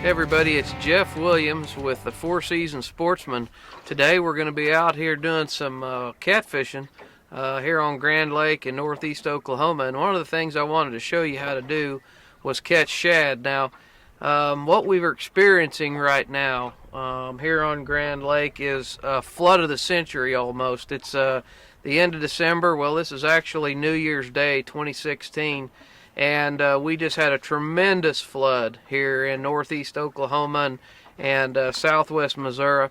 Hey everybody, it's Jeff Williams with the Four Seasons Sportsman. Today we're going to be out here doing some catfishing here on Grand Lake in northeast Oklahoma. And one of the things I wanted to show you how to do was catch shad. Now, what we're experiencing right now here on Grand Lake is a flood of the century almost. It's the end of December. Well, this is actually New Year's Day 2016. And we just had a tremendous flood here in northeast Oklahoma and southwest Missouri.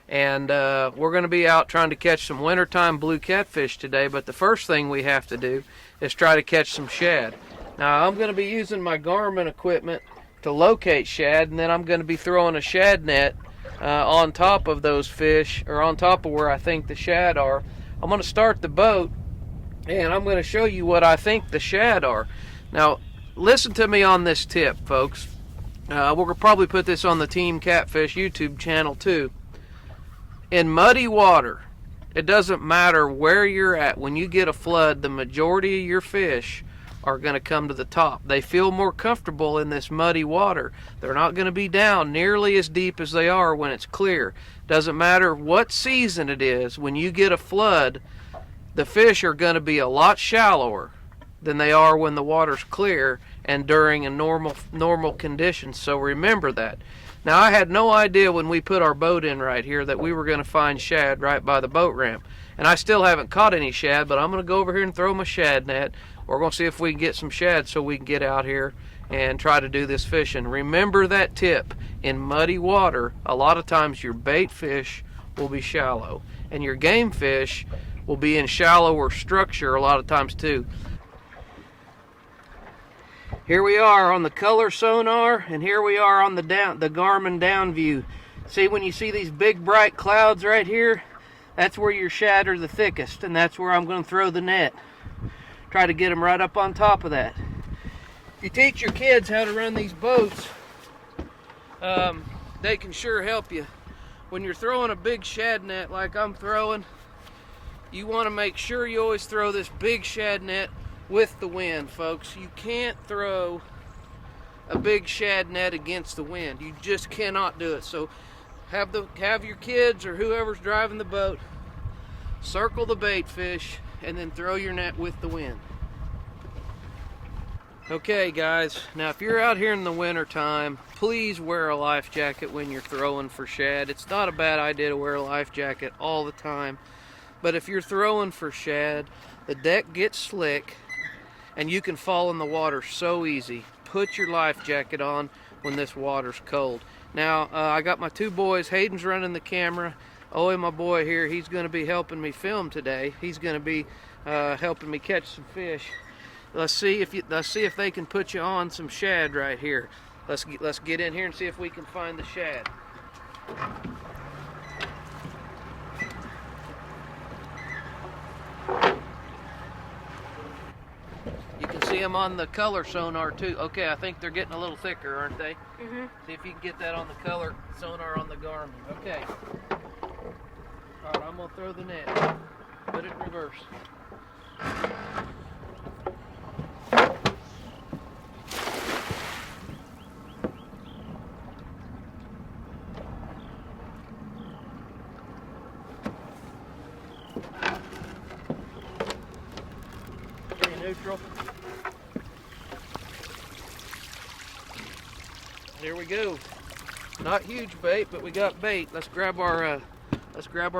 And we're going to be out trying to catch some wintertime blue catfish today. But the first thing we have to do is try to catch some shad. Now, I'm going to be using my Garmin equipment to locate shad. And then I'm going to be throwing a shad net on top of those fish, or on top of where I think the shad are. I'm going to start the boat, and I'm going to show you what I think the shad are. Now, listen to me on this tip, folks. We'll probably put this on the Team Catfish YouTube channel too. In muddy water, it doesn't matter where you're at. When you get a flood, the majority of your fish are going to come to the top. They feel more comfortable in this muddy water. They're not going to be down nearly as deep as they are when it's clear. Doesn't matter what season it is. When you get a flood, the fish are going to be a lot shallower than they are when the water's clear and during a normal conditions. So remember that. Now, I had no idea when we put our boat in right here that we were going to find shad right by the boat ramp. And I still haven't caught any shad, but I'm going to go over here and throw my shad net. We're going to see if we can get some shad so we can get out here and try to do this fishing. Remember that tip. In muddy water, a lot of times your bait fish will be shallow, and your game fish will be in shallower structure a lot of times too. Here we are on the color sonar, and here we are on the Garmin down view. See, when you see these big bright clouds right here, that's where your shad are the thickest, and that's where I'm going to throw the net. Try to get them right up on top of that. If you teach your kids how to run these boats, they can sure help you. When you're throwing a big shad net like I'm throwing, you want to make sure you always throw this big shad net with the wind, folks. You can't throw a big shad net against the wind. You just cannot do it. So have your kids or whoever's driving the boat circle the bait fish and then throw your net with the wind. Okay, guys, now if you're out here in the winter time, please wear a life jacket when you're throwing for shad. It's not a bad idea to wear a life jacket all the time, but if you're throwing for shad, the deck gets slick and you can fall in the water so easy. Put your life jacket on when this water's cold. Now, I got my two boys. Hayden's running the camera. Ole, my boy here, he's going to be helping me film today. He's going to be helping me catch some fish. Let's see if they can put you on some shad right here. Let's get in here and see if we can find the shad. See them on the color sonar too. Okay, I think they're getting a little thicker, aren't they? Mm-hmm. See if you can get that on the color sonar on the Garmin. Okay. All right, I'm gonna throw the net. Put it in reverse. Okay, neutral. Here we go. Not huge bait, but we got bait. Let's grab our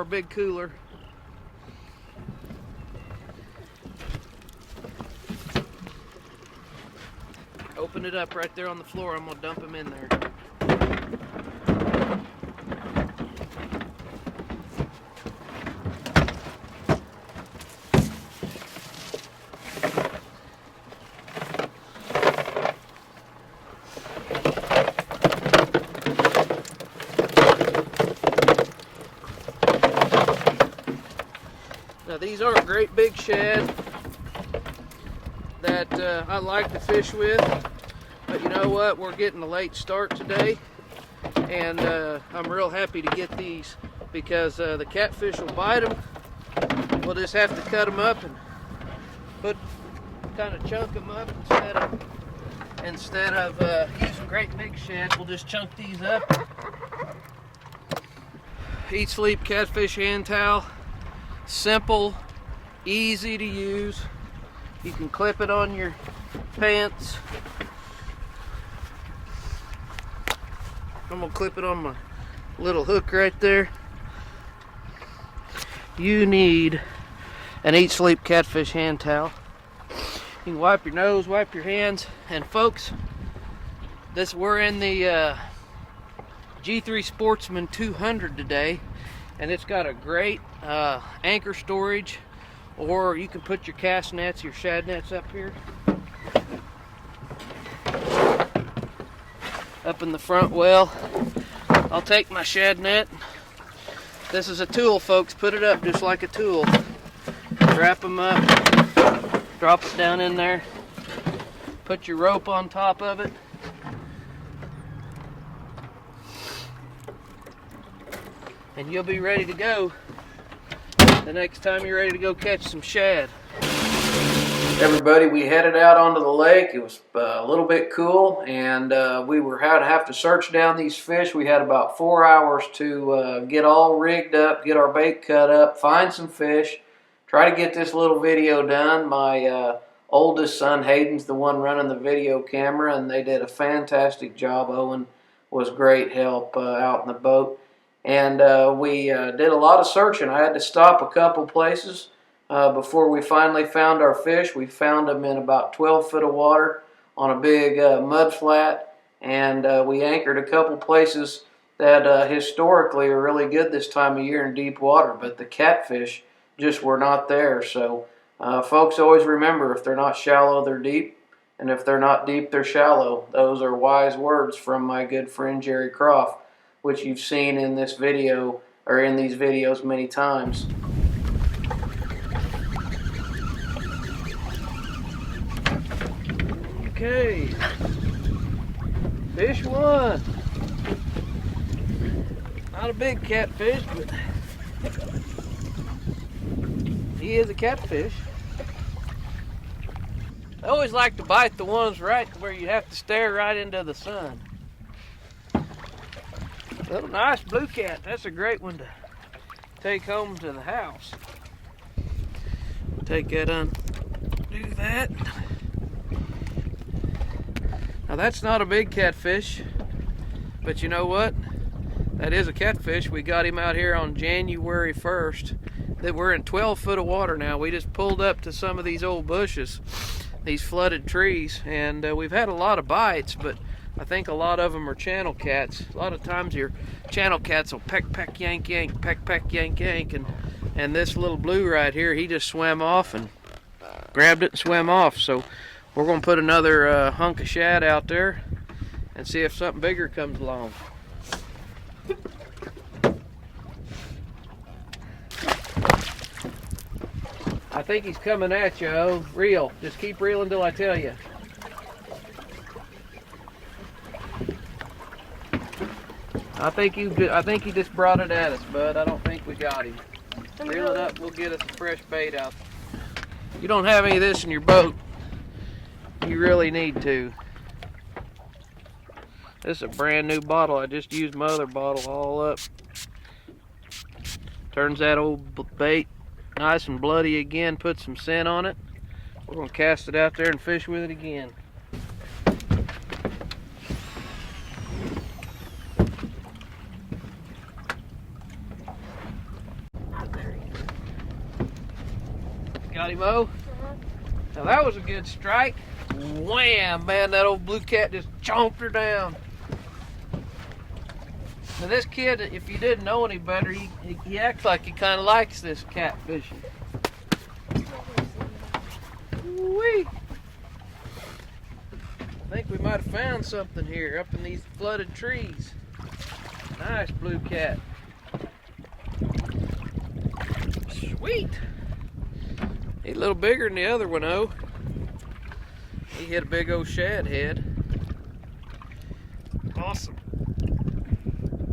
big cooler. Open it up right there on the floor. I'm gonna dump them in there. Now, these aren't great big shad that I like to fish with, but you know what? We're getting a late start today, and I'm real happy to get these because the catfish will bite them. We'll just have to cut them up and kind of chunk them up instead of instead of using great big sheds, we'll just chunk these up. Eat Sleep Catfish hand towel. Simple, easy to use. You can clip it on your pants. I'm gonna clip it on my little hook right there. You need an Eat Sleep Catfish hand towel. You can wipe your nose, wipe your hands, and folks, we're in the G3 Sportsman 200 today, and it's got a great anchor storage, or you can put your cast nets, your shad nets up here. Up in the front well. I'll take my shad net. This is a tool, folks. Put it up just like a tool. Wrap them up. Drop it down in there. Put your rope on top of it. And you'll be ready to go the next time you're ready to go catch some shad. Everybody, we headed out onto the lake. It was a little bit cool, and we had to have to search down these fish. We had about 4 hours to get all rigged up, get our bait cut up, find some fish, try to get this little video done. My oldest son, Hayden's the one running the video camera, and they did a fantastic job. Owen was great help out in the boat. And we did a lot of searching. I had to stop a couple places before we finally found our fish. We found them in about 12 foot of water on a big mud flat, and we anchored a couple places that historically are really good this time of year in deep water, but the catfish just were not there. So folks, always remember, if they're not shallow, they're deep, and if they're not deep, they're shallow. Those are wise words from my good friend Jerry Croft, which you've seen in this video, or in these videos many times. Okay, fish one. Not a big catfish, but he is a catfish. I always like to bite the ones right where you have to stare right into the sun. Little nice blue cat. That's a great one to take home to the house. Take that undo that. Now that's not a big catfish, but you know what? That is a catfish. We got him out here on January 1st. That we're in 12 foot of water now. We just pulled up to some of these old bushes, these flooded trees, and we've had a lot of bites, but I think a lot of them are channel cats. A lot of times your channel cats will peck, peck, yank, yank, peck, peck, yank, yank, and this little blue right here, he just swam off and grabbed it and swam off. So we're going to put another hunk of shad out there and see if something bigger comes along. I think he's coming at you, oh. Reel. Just keep reeling till I tell you. I think he just brought it at us, bud. I don't think we got him. Reel it up, we'll get us a fresh bait out. You don't have any of this in your boat. You really need to. This is a brand new bottle. I just used my other bottle all up. Turns that old bait nice and bloody again, put some scent on it. We're gonna cast it out there and fish with it again. Got him, O? Now that was a good strike. Wham! Man, that old blue cat just chomped her down. Now this kid, if you didn't know any better, he acts like he kind of likes this catfishing. Whee! I think we might have found something here up in these flooded trees. Nice blue cat. Sweet! He's a little bigger than the other one, though. He hit a big old shad head. Awesome.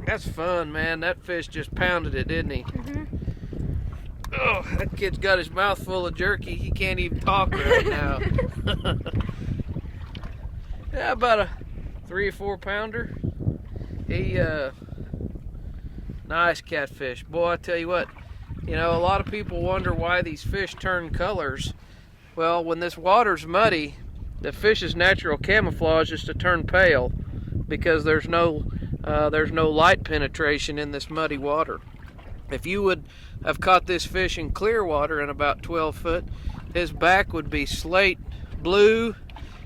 That's fun, man. That fish just pounded it, didn't he? Mm-hmm. Oh, that kid's got his mouth full of jerky. He can't even talk right now. Yeah, about a 3 or 4 pounder. He nice catfish. Boy, I tell you what, you know, a lot of people wonder why these fish turn colors. Well, when this water's muddy, the fish's natural camouflage is to turn pale because there's no light penetration in this muddy water. If you would have caught this fish in clear water in about 12 foot, his back would be slate blue,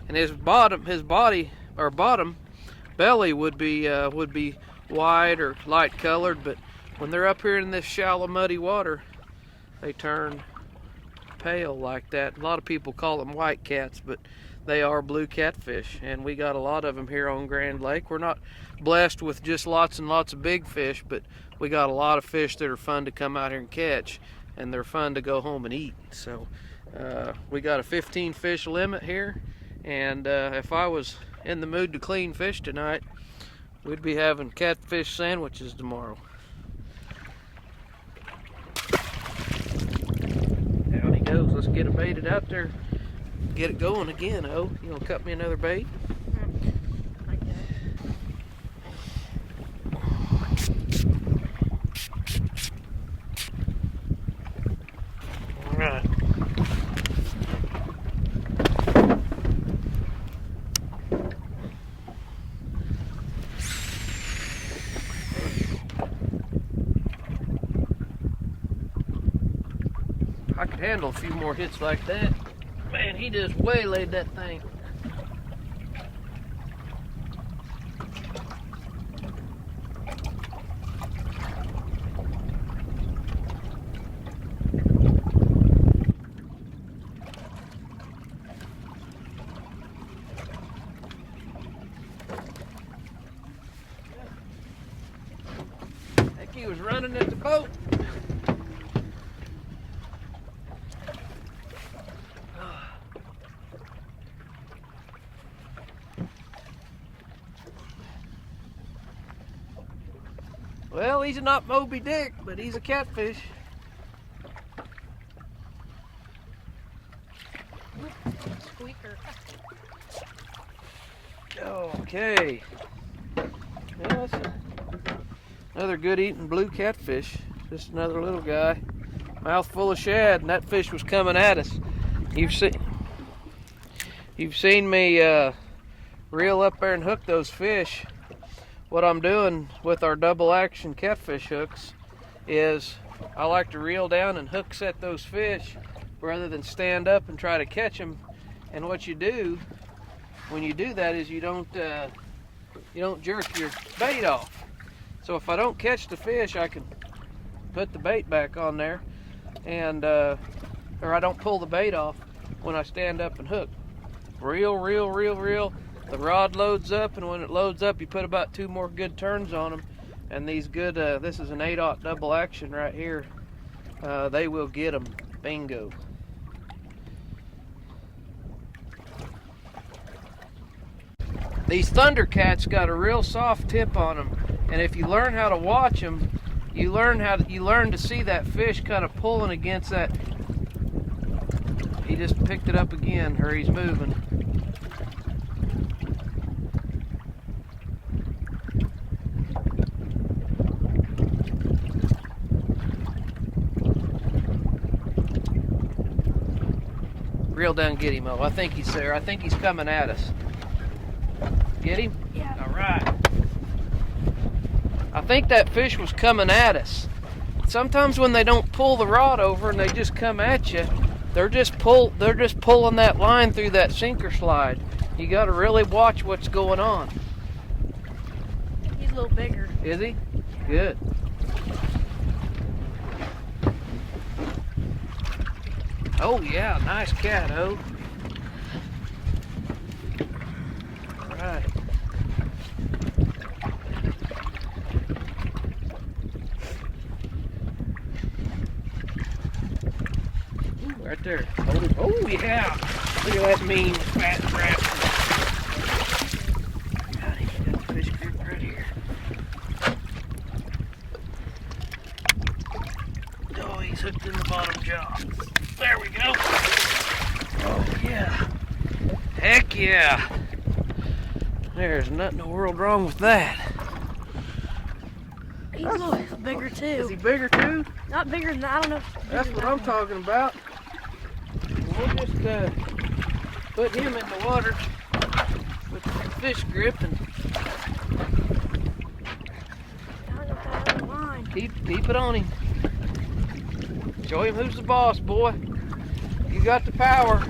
and his bottom belly would be white or light colored. But when they're up here in this shallow muddy water, they turn pale like that. A lot of people call them white cats, but they are blue catfish, and we got a lot of them here on Grand Lake. We're not blessed with just lots and lots of big fish, but we got a lot of fish that are fun to come out here and catch, and they're fun to go home and eat. So we got a 15 fish limit here, and if I was in the mood to clean fish tonight, we'd be having catfish sandwiches tomorrow. Down he goes. Let's get it baited out there. Get it going again. Oh, you gonna cut me another bait? All right. I could handle a few more hits like that. Man, he just waylaid that thing. I think he was running at the boat. Well, he's not Moby Dick, but he's a catfish. Squeaker. Okay. Yeah, that's another good eating blue catfish. Just another little guy. Mouth full of shad, and that fish was coming at us. You've seen me reel up there and hook those fish. What I'm doing with our double action catfish hooks is I like to reel down and hook set those fish rather than stand up and try to catch them. And what you do when you do that is you don't jerk your bait off. So if I don't catch the fish, I can put the bait back on there, and or I don't pull the bait off when I stand up and hook. Reel. The rod loads up, and when it loads up, you put about 2 more good turns on them. And these good, this is an 8/0 double action right here. They will get them. Bingo. These Thundercats got a real soft tip on them, and if you learn how to watch them, you learn to see that fish kind of pulling against that. He just picked it up again, or he's moving. Reel down, get him, oh. I think he's there. I think he's coming at us. Get him? Yeah. All right. I think that fish was coming at us. Sometimes when they don't pull the rod over and they just come at you, they're just pulling that line through that sinker slide. You got to really watch what's going on. He's a little bigger. Is he? Good. Oh yeah, nice cat, oh. All right. Ooh, right there. Oh yeah. Look at that mean fat rascal. God, he's got the fish grip right here. Oh, he's hooked in the bottom jaw. There we go. Oh yeah. Heck yeah. There's nothing in the world wrong with that. He's a little bigger too. Is he bigger too? Not bigger than that. I don't know if he's bigger That's than what that I'm one. talking about. We'll just put him in the water with the fish grip and I got that other line. keep it on him. Show him who's the boss, boy. You got the power.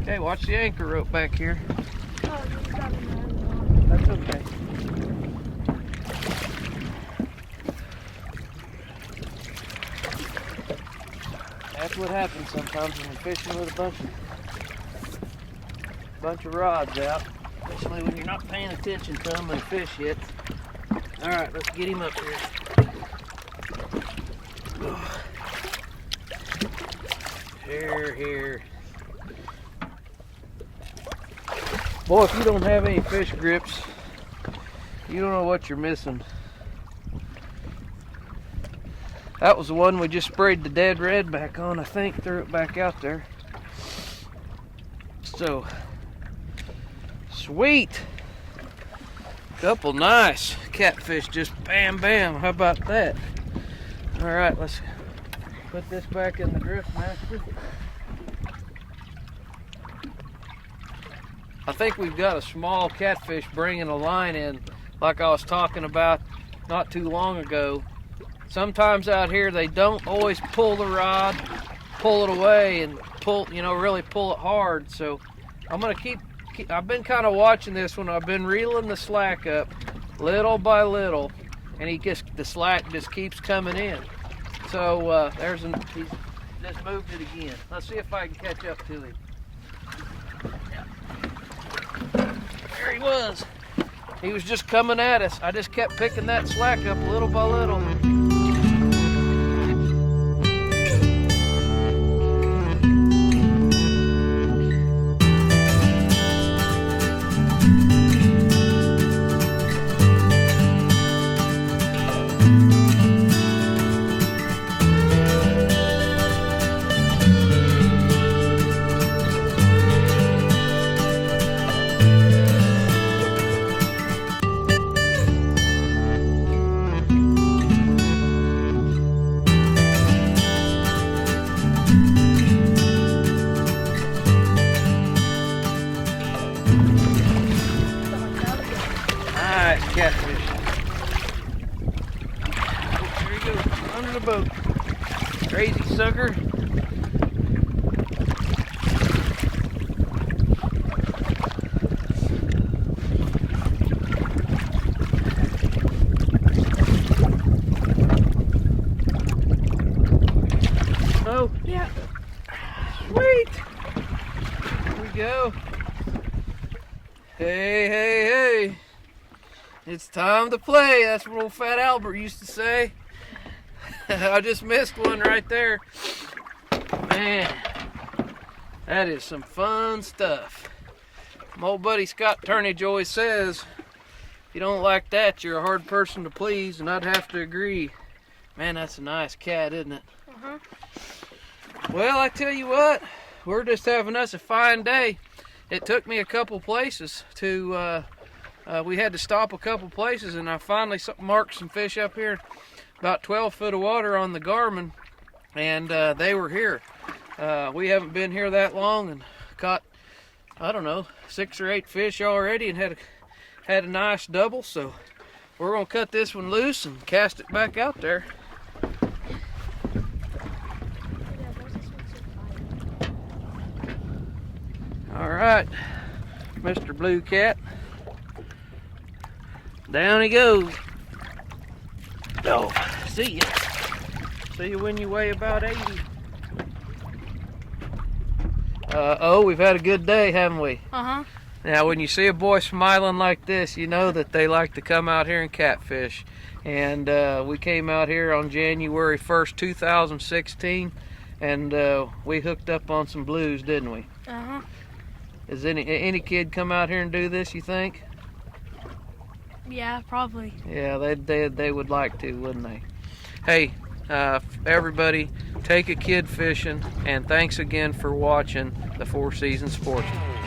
Okay, watch the anchor rope back here. Oh, you got another one. That's okay. That's what happens sometimes when you're fishing with a bunch of rods out, especially when you're not paying attention to them and the fish hit. All right, let's get him up here. Here. Boy, if you don't have any fish grips, you don't know what you're missing. That was the one we just sprayed the dead red back on, I think. Threw it back out there. So, sweet. Couple nice catfish, just bam, bam. How about that? All right, let's put this back in the drift master. I think we've got a small catfish bringing a line in, like I was talking about not too long ago. Sometimes out here they don't always pull the rod, pull it away, and really pull it hard. So I'm gonna keep I've been kind of watching this one. I've been reeling the slack up little by little, and the slack just keeps coming in. So he's just moved it again. Let's see if I can catch up to him. There he was. He was just coming at us. I just kept picking that slack up little by little. Catfish. There he goes, under the boat. Crazy sucker. Oh, Yeah. sweet. Here we go. Hey. It's time to play. That's what old Fat Albert used to say. I just missed one right there. Man, that is some fun stuff. My old buddy Scott Turnage always says, if you don't like that, you're a hard person to please, and I'd have to agree. Man, that's a nice cat, isn't it? Uh-huh. Well, I tell you what, we're just having us a fine day. It took me a couple places to... we had to stop a couple places, and I finally marked some fish up here, about 12 foot of water on the Garmin, and they were here. We haven't been here that long and caught, I don't know, 6 or 8 fish already, and had a nice double. So we're gonna cut this one loose and cast it back out there. All right, Mr. Blue Cat. Down he goes. Oh, see ya. See you when you weigh about 80. We've had a good day, haven't we? Uh-huh. Now, when you see a boy smiling like this, you know that they like to come out here and catfish. And we came out here on January 1st, 2016, and we hooked up on some blues, didn't we? Uh-huh. Is any kid come out here and do this, you think? Yeah, probably. Yeah, they would like to, wouldn't they? Hey, everybody, take a kid fishing, and thanks again for watching the Four Seasons Sportsman.